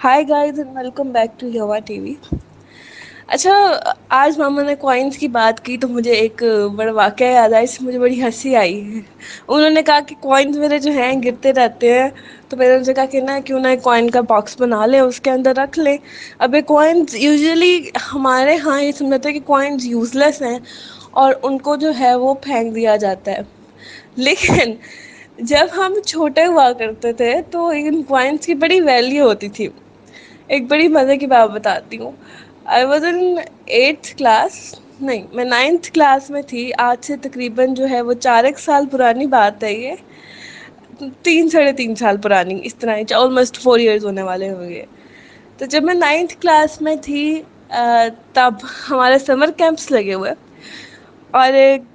Hi guys and welcome back to Yova TV. अच्छा, आज मामा ने कॉइन्स की बात की तो मुझे एक बड़ा वाक़या याद आया, इससे मुझे बड़ी हंसी आई है। उन्होंने कहा कि कॉइन्स मेरे जो हैं गिरते रहते हैं, तो मैंने उनसे कहा कि ना क्यों ना एक कॉइन का बॉक्स बना लें, उसके अंदर रख लें। अब ये कॉइन्स यूजुअली हमारे यहाँ ये समझते हैं कि कॉइन्स यूज़लेस हैं और उनको जो है वो फेंक दिया जाता है। लेकिन जब हम छोटे हुआ करते थे तो इन कॉइन्स की बड़ी वैल्यू होती थी। एक बड़ी मज़े की बात बताती हूँ। I was in eighth class, नहीं मैं नाइन्थ क्लास में थी। आज से तकरीबन जो है वो 4 एक साल पुरानी बात है ये। 3 साढ़े 3 साल पुरानी, इस तरह ही ऑलमोस्ट 4 इयर्स होने वाले होंगे। तो जब मैं नाइन्थ क्लास में थी तब हमारे समर कैंप्स लगे हुए। और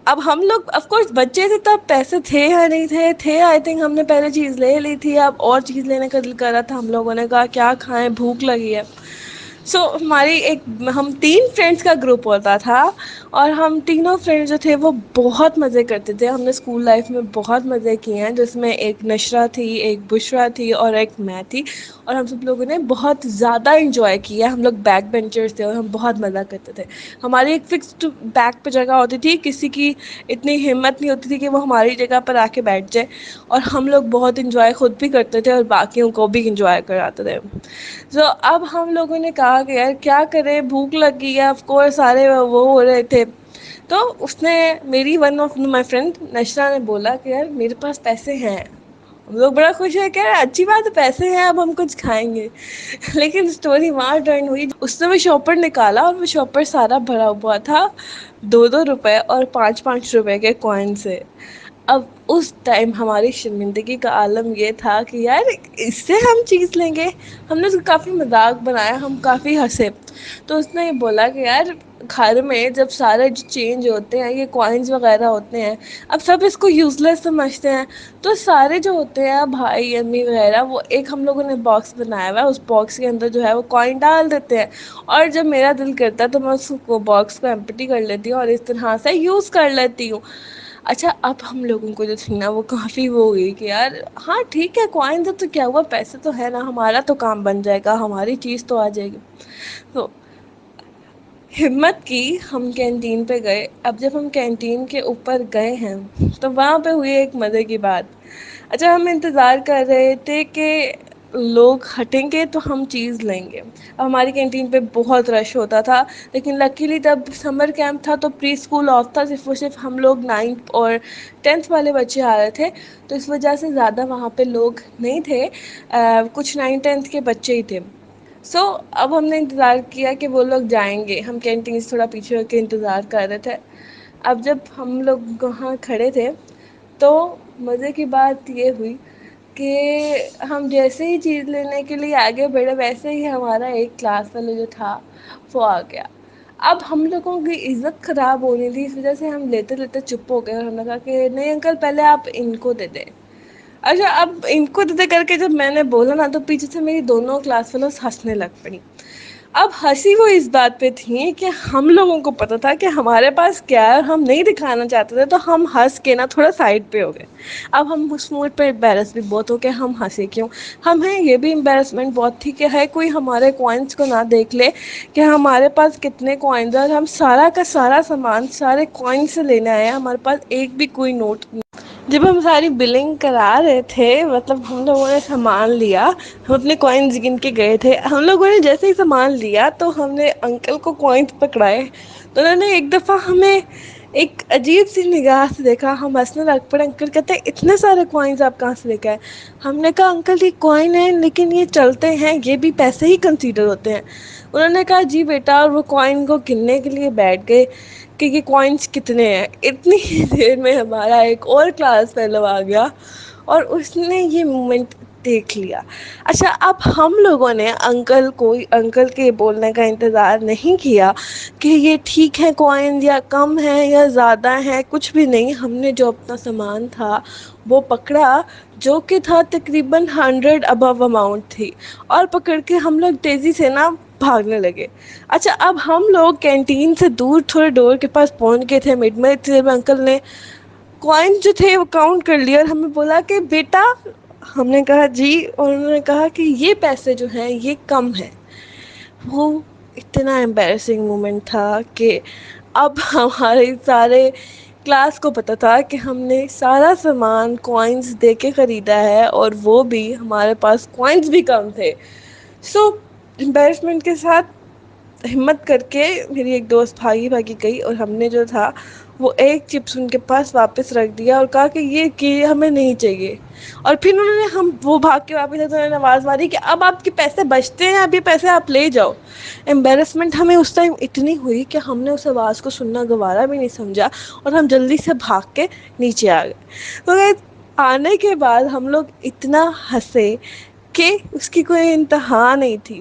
अब हम लोग ऑफ कोर्स बच्चे थे, तब पैसे थे या नहीं थे आई थिंक हमने पहले चीज़ ले ली थी। अब और चीज़ लेने का दिल कर रहा था, हम लोगों ने कहा क्या खाएं, भूख लगी है। हमारी एक हम 3 फ्रेंड्स का ग्रुप होता था। और हम तीनों फ्रेंड्स जो थे वो बहुत मज़े करते थे। हमने स्कूल लाइफ में बहुत मज़े किए हैं, जिसमें एक नशरा थी, एक बुशरा थी और एक मैं थी। और हम सब लोगों ने बहुत ज़्यादा इंजॉय किया। हम लोग बैक बेंचर्स थे और हम बहुत मज़ा करते थे। हमारी एक फिक्स्ड बैक पे जगह होती थी, किसी की इतनी हिम्मत नहीं होती थी कि वो हमारी जगह पर आके बैठ जाए। और हम लोग बहुत इंजॉय खुद भी करते थे और बाकियों को भी इंजॉय कराते थे। अब हम लोगों ने कहा कि यार क्या करें, भूख लगी है, ऑफ कोर्स सारे वो हो रहे थे। तो उसने, मेरी वन ऑफ माई फ्रेंड नशरा ने बोला कि यार मेरे पास पैसे हैं। हम लोग बड़ा खुश है, कह रहे अच्छी बात है, पैसे हैं, अब हम कुछ खाएंगे। लेकिन स्टोरी वहाँ टर्न हुई। उसने वो शॉपर निकाला और वो शॉपर सारा भरा हुआ था 2-2 रुपए और 5-5 रुपए के कॉइन से। अब उस टाइम हमारी शर्मिंदगी का आलम ये था कि यार इससे हम चीज़ लेंगे। हमने उसका काफ़ी मजाक बनाया, हम काफ़ी हंसे। तो उसने ये बोला कि यार घर में जब सारे जो चेंज होते हैं, ये कॉइन्स वगैरह होते हैं, अब सब इसको यूज़लेस समझते हैं। तो सारे जो होते हैं भाई अम्मी वगैरह, वो एक हम लोगों ने बॉक्स बनाया हुआ है, उस बॉक्स के अंदर जो है वो कॉइन डाल देते हैं। और जब मेरा दिल करता है तो मैं उस बॉक्स को एम्प्टी कर लेती हूँ और इस तरह से यूज़ कर लेती हूँ। अच्छा, अब हम लोगों को जो थी ना वो काफ़ी वो हो गई कि यार हाँ ठीक है, कॉइन तो क्या हुआ, पैसे तो है ना, हमारा तो काम बन जाएगा, हमारी चीज़ तो आ जाएगी। तो हिम्मत की, हम कैंटीन पे गए। अब जब हम कैंटीन के ऊपर गए हैं तो वहाँ पे हुई एक मज़े की बात। अच्छा, हम इंतज़ार कर रहे थे कि लोग हटेंगे तो हम चीज़ लेंगे। अब हमारी कैंटीन पे बहुत रश होता था। लेकिन लकीली तब समर कैंप था तो प्री स्कूल ऑफ था, सिर्फ और सिर्फ हम लोग 9th और 10th वाले बच्चे आ रहे थे। तो इस वजह से ज़्यादा वहाँ पे लोग नहीं थे। कुछ 9th 10th के बच्चे ही थे। अब हमने इंतज़ार किया कि वो लोग जाएंगे। हम कैंटीन से थोड़ा पीछे होकर इंतज़ार कर रहे थे। अब जब हम लोग वहाँ खड़े थे तो मज़े की बात ये हुई कि हम जैसे ही चीज़ लेने के लिए आगे बढ़े, वैसे ही हमारा एक क्लास वाला जो था वो आ गया। अब हम लोगों की इज़्ज़त ख़राब होनी थी, इस वजह से हम लेते लेते चुप हो गए और हमने कहा कि नहीं अंकल, पहले आप इनको दे दें। अच्छा, अब इनको दे करके जब मैंने बोला ना तो पीछे से मेरी दोनों क्लास फेलोज हंसने लग पड़ी। अब हंसी वो इस बात पे थी कि हम लोगों को पता था कि हमारे पास क्या है और हम नहीं दिखाना चाहते थे, तो हम हंस के ना थोड़ा साइड पे हो गए। अब हम उस मोड पे एम्बेरस भी बहुत हो गए, हम हंसे क्यों। हमें ये भी एम्बेरसमेंट बहुत थी कि है कोई हमारे कॉइन्स को ना देख ले कि हमारे पास कितने कॉइन्स हैं। और हम सारा का सारा सामान सारे कॉइन से लेने आए हैं, हमारे पास एक भी कोई नोट। जब हम सारी बिलिंग करा रहे थे, मतलब हम लोगों ने सामान लिया, हम अपने कॉइन्स गिन के गए थे। हम लोगों ने जैसे ही सामान लिया तो हमने अंकल को कॉइन्स पकड़ाए। तो उन्होंने एक दफ़ा हमें एक अजीब सी निगाह से देखा, हम हंसने लग पड़े। अंकल कहते हैं इतने सारे कॉइन्स आप कहाँ से लेके आए। हमने कहा अंकल ये कॉइन है, लेकिन ये चलते हैं, ये भी पैसे ही कंसीडर होते हैं। उन्होंने कहा जी बेटा, और वो कॉइन को गिनने के लिए बैठ गए कि ये कॉइन्स कितने हैं। इतनी ही देर में हमारा एक और क्लास फेलो आ गया और उसने ये मोमेंट देख लिया। अच्छा, अब हम लोगों ने अंकल के बोलने का इंतज़ार नहीं किया कि ये ठीक है कॉइन या कम है या ज़्यादा है, कुछ भी नहीं। हमने जो अपना सामान था वो पकड़ा, जो कि था तकरीबन 100 अबव अमाउंट थी। और पकड़ के हम लोग तेज़ी से ना भागने लगे। अच्छा, अब हम लोग कैंटीन से दूर थोड़े डोर के पास पहुंच गए थे। मिड में इतने में अंकल ने कॉइन जो थे वो काउंट कर लिया और हमें बोला कि बेटा ہم نے کہا جی، اور انہوں نے کہا کہ یہ پیسے جو ہیں یہ کم ہیں. وہ اتنا امبیرسنگ مومنٹ تھا کہ اب ہمارے سارے کلاس کو پتا تھا کہ ہم نے سارا سامان کوائنس دے کے خریدا ہے، اور وہ بھی ہمارے پاس کوائنس بھی کم تھے. سو امبیرسمنٹ کے ساتھ ہمت کر کے میری ایک دوست بھاگی گئی، اور ہم نے جو تھا وہ ایک چپس ان کے پاس واپس رکھ دیا اور کہا کہ یہ ہمیں نہیں چاہیے. اور پھر انہوں نے وہ بھاگ کے واپس آئے تو انہوں نے آواز ماری کہ اب آپ کے پیسے بچتے ہیں، اب یہ پیسے آپ لے جاؤ. امبیرسمنٹ ہمیں اس ٹائم اتنی ہوئی کہ ہم نے اس آواز کو سننا گوارا بھی نہیں سمجھا، اور ہم جلدی سے بھاگ کے نیچے آ گئے. تو آنے کے بعد ہم لوگ اتنا ہنسے کہ اس کی کوئی انتہا نہیں تھی.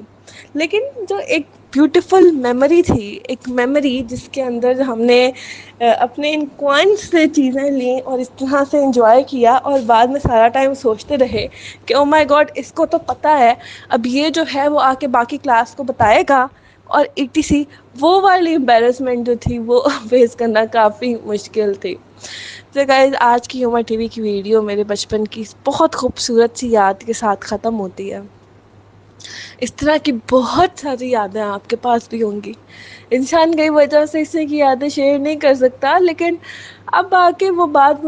لیکن جو ایک بیوٹیفل میموری تھی، ایک میموری جس کے اندر ہم نے اپنے ان کوائنس سے چیزیں لیں اور اس طرح سے انجوائے کیا، اور بعد میں سارا ٹائم سوچتے رہے کہ او مائی گاڈ اس کو تو پتہ ہے اب یہ جو ہے وہ آ کے باقی کلاس کو بتائے گا، اور ایٹی سی وہ والی امبیرسمنٹ جو تھی وہ فیس کرنا کافی مشکل تھی. تو گائز، آج کی ہیومر ٹی وی کی ویڈیو میرے بچپن کی بہت خوبصورت سی یاد کے ساتھ ختم ہوتی ہے. اس طرح کی بہت ساری یادیں آپ کے پاس بھی ہوں گی. انسان کئی وجہ سے اس سے کی یادیں شیئر نہیں کر سکتا، لیکن اب آ کے وہ بات